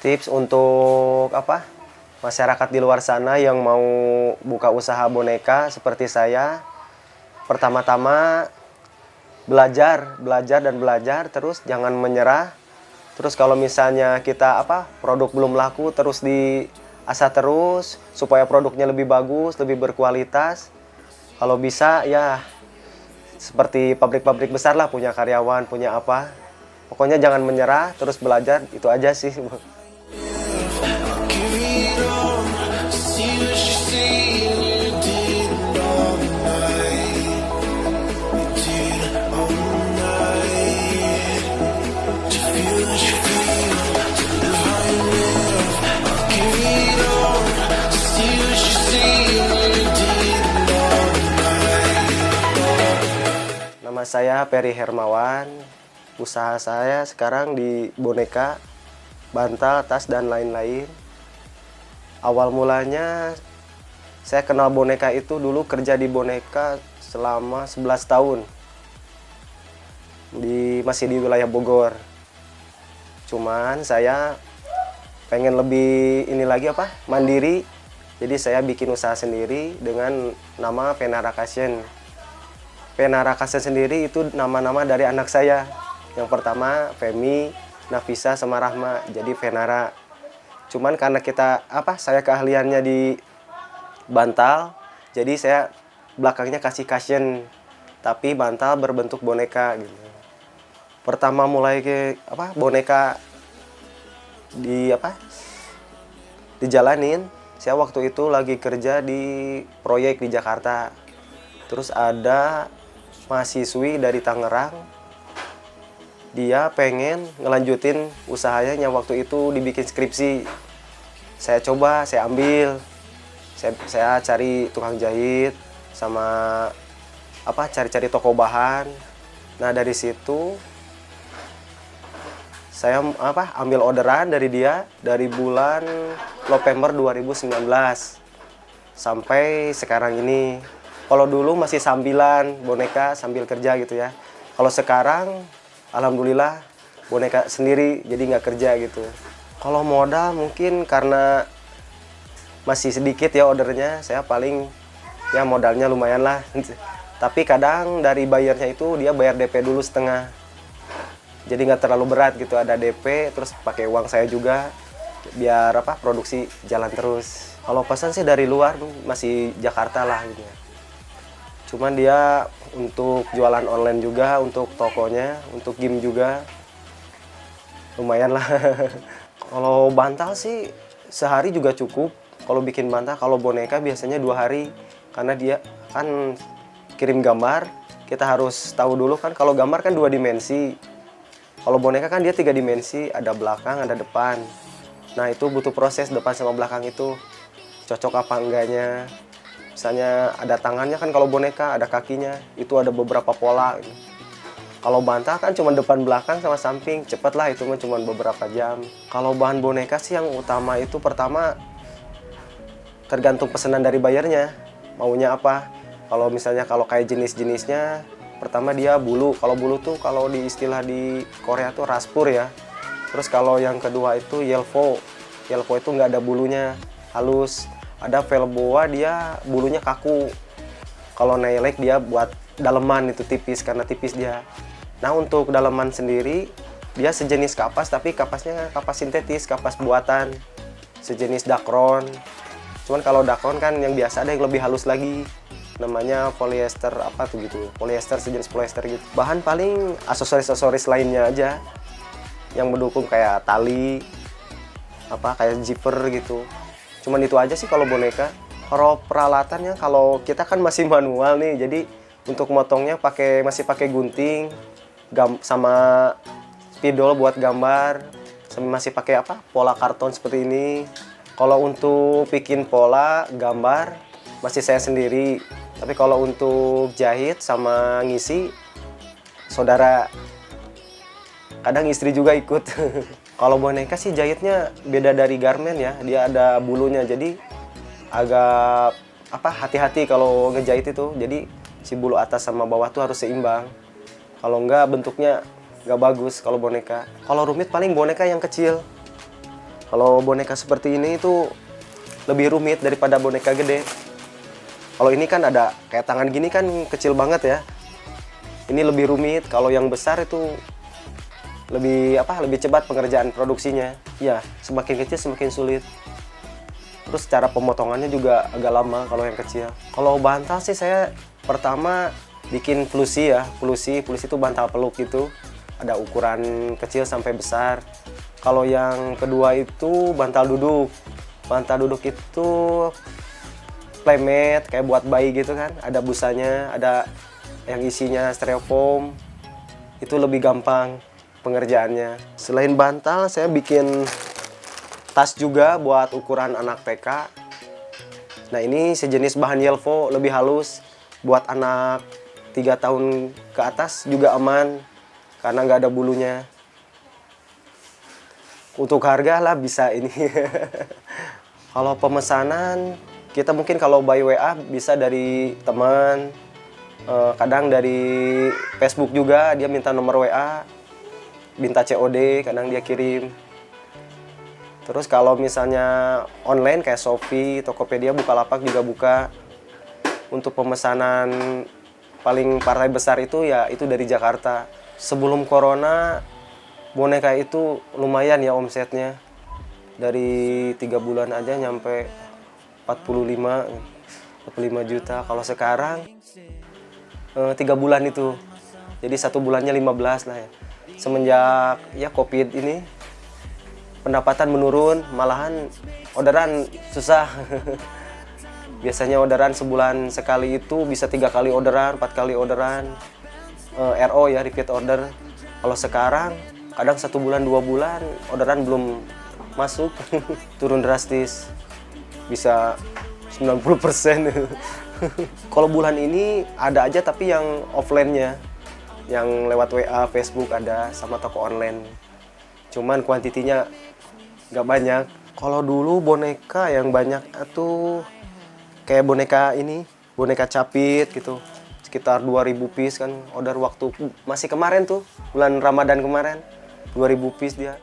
Tips untuk apa? Masyarakat di luar sana yang mau buka usaha boneka seperti saya, pertama-tama belajar, belajar dan belajar terus jangan menyerah. Terus kalau misalnya kita produk belum laku terus diasah terus supaya produknya lebih bagus, lebih berkualitas. Kalau bisa ya seperti pabrik-pabrik besar lah, punya karyawan, punya apa. Pokoknya jangan menyerah, terus belajar, itu aja sih. Nama saya Peri Hermawan. Usaha saya sekarang di boneka, bantal, tas, dan lain-lain. Awal mulanya saya kenal boneka itu dulu kerja di boneka selama 11 tahun. Masih di wilayah Bogor. Cuman saya pengen lebih mandiri. Jadi saya bikin usaha sendiri dengan nama Venara Fashion. Venara Fashion sendiri itu nama-nama dari anak saya. Yang pertama Femi, Nafisa, sama Rahma. Jadi Venara. Cuman karena saya keahliannya di bantal, jadi saya belakangnya kasih Fashion, tapi bantal berbentuk boneka gitu. Pertama mulai boneka dijalanin, saya waktu itu lagi kerja di proyek di Jakarta. Terus ada mahasiswi dari Tangerang, dia pengen ngelanjutin usahanya, waktu itu dibikin skripsi. Saya coba, saya ambil, saya cari tukang jahit sama cari-cari toko bahan. Nah dari situ saya ambil orderan dari dia dari bulan November 2019 sampai sekarang ini. Kalau dulu masih sambilan boneka sambil kerja gitu ya. Kalau sekarang alhamdulillah boneka sendiri, jadi nggak kerja gitu. Kalau modal mungkin karena masih sedikit ya ordernya, saya paling ya modalnya lumayan lah. Tapi kadang dari bayarnya itu dia bayar DP dulu setengah. Jadi nggak terlalu berat gitu, ada DP terus pakai uang saya juga biar produksi jalan terus. Kalau pesan sih dari luar masih Jakarta lah gitu ya. Cuman dia untuk jualan online juga, untuk tokonya, untuk game juga lumayan lah. Kalau bantal sih sehari juga cukup. Kalau bikin bantal, kalau boneka biasanya 2 hari. Karena dia kan kirim gambar, kita harus tahu dulu kan, kalau gambar kan 2 dimensi. Kalau boneka kan dia 3 dimensi, ada belakang, ada depan. Nah itu butuh proses depan sama belakang itu. Cocok apa enggaknya. Misalnya ada tangannya kan kalau boneka, ada kakinya. Itu ada beberapa pola. Kalau bantal kan cuma depan belakang sama samping, cepet lah itu cuma beberapa jam. Kalau bahan boneka sih yang utama itu pertama tergantung pesanan dari bayarnya, maunya apa. Kalau misalnya kayak jenis-jenisnya, pertama dia bulu. Kalau bulu tuh kalau di istilah di Korea tuh raspur ya. Terus kalau yang kedua itu yelvo. Yelvo itu nggak ada bulunya, halus. Ada velboa, dia bulunya kaku. Kalau nailek dia buat daleman itu tipis, karena tipis dia. Nah untuk daleman sendiri dia sejenis kapas, tapi kapasnya kapas sintetis, kapas buatan, sejenis dakron. Cuman kalau dakron kan yang biasa, ada yang lebih halus lagi, namanya polyester polyester, sejenis polyester gitu. Bahan paling aksesoris lainnya aja yang mendukung, kayak tali, kayak zipper gitu. Cuman itu aja sih kalau boneka. Kalau peralatannya, kalau kita kan masih manual nih, jadi untuk motongnya masih pakai gunting sama spidol buat gambar, masih pakai pola karton seperti ini. Kalau untuk bikin pola gambar masih saya sendiri, tapi kalau untuk jahit sama ngisi saudara, kadang istri juga ikut. Kalau boneka sih jahitnya beda dari garmen ya, dia ada bulunya, jadi agak hati-hati kalau ngejahit itu. Jadi si bulu atas sama bawah tuh harus seimbang. Kalau enggak bentuknya nggak bagus kalau boneka. Kalau rumit paling boneka yang kecil. Kalau boneka seperti ini itu lebih rumit daripada boneka gede. Kalau ini kan ada kayak tangan gini kan kecil banget ya. Ini lebih rumit. Kalau yang besar itu lebih cepat pengerjaan produksinya. Ya, semakin kecil semakin sulit. Terus cara pemotongannya juga agak lama kalau yang kecil. Kalau bantal sih saya pertama bikin pelusi ya. Pelusi itu bantal peluk gitu. Ada ukuran kecil sampai besar. Kalau yang kedua itu bantal duduk. Bantal duduk itu playmat kayak buat bayi gitu kan. Ada busanya, ada yang isinya styrofoam. Itu lebih gampang pengerjaannya. Selain bantal, saya bikin tas juga buat ukuran anak TK. Nah, ini sejenis bahan Yelvo, lebih halus. Buat anak 3 tahun ke atas juga aman, karena nggak ada bulunya. Untuk harga lah bisa ini. Kalau pemesanan, kita mungkin kalau by WA bisa dari teman, kadang dari Facebook juga, dia minta nomor WA, minta COD, kadang dia kirim. Terus kalau misalnya online kayak Shopee, Tokopedia, Bukalapak juga buka. Untuk pemesanan paling partai besar itu ya itu dari Jakarta. Sebelum corona, boneka itu lumayan ya omsetnya. Dari 3 bulan aja nyampe 45 juta. Kalau sekarang 3 bulan itu. Jadi 1 bulannya 15 lah ya. Semenjak ya COVID ini pendapatan menurun, malahan orderan susah. Biasanya orderan sebulan sekali itu bisa 3 kali orderan, 4 kali orderan. RO ya, repeat order. Kalau sekarang kadang 1 bulan, 2 bulan orderan belum masuk. Turun drastis. Bisa 90%. Kalau bulan ini ada aja tapi yang offline-nya. Yang lewat WA, Facebook ada, sama toko online. Cuman kuantitinya nggak banyak. Kalau dulu boneka yang banyak itu kayak boneka ini, boneka capit gitu. Sekitar 2000 piece kan order waktu masih kemarin tuh, bulan Ramadan kemarin. 2000 piece dia.